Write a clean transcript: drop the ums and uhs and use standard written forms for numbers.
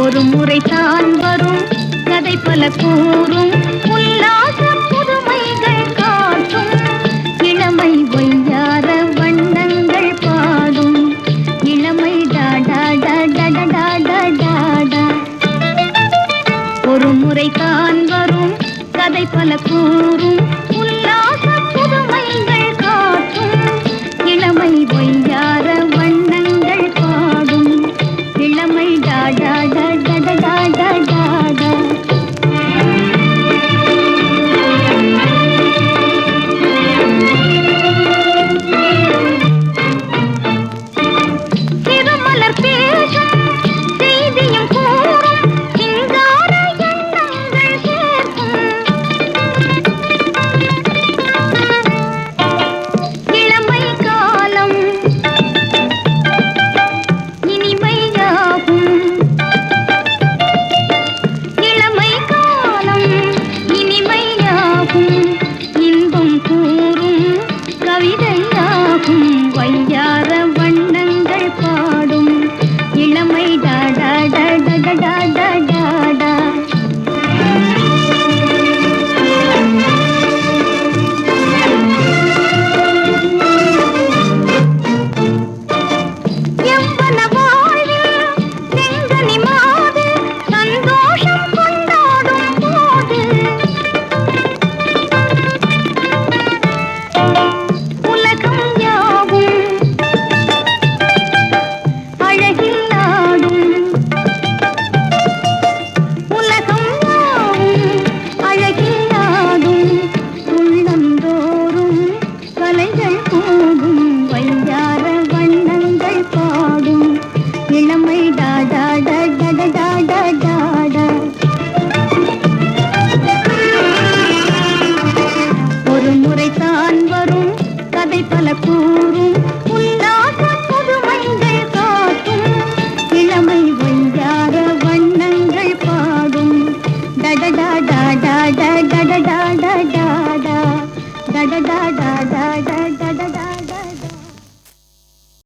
ஒரு முறைதான் வரும் கதை பல கூறும் உல்லாச புதுமைகள் காட்டும் இளமை ஒய்யார வண்ணங்கள் பாடும் இளமை டாடா டாடா டாடா டாடா. ஒரு முறைதான் வரும் கதை பல கூறும் உல்லாச புதுமைகள் காட்டும் இளமை ஒய்யார வண்ணங்கள் பாடும் இளமை டாடா டாடா டாடா டாடா. சிறுமலர் பேசும் செய்தியும் கூறும் சிங்கார எண்ணங்கள் சேர்க்கும் இளமை காலம் இனிமையாகும் இளமை காலம் இனிமையாகும் இன்பம் கூறும் கவிதையாகும் வையார வண்ணங்கள் பாடும் இளமை டாடா டாடா டாடா டாடா. யௌவன வாழ்வில் செங்கனி மாது சந்தோஷம் கொண்டாடும் போது உலகம் யாவும் அழகில் ஆடும் உலகம் யாவும் அழகில் ஆடும் உள்ளந்தோறும் கலைகள் கூடும்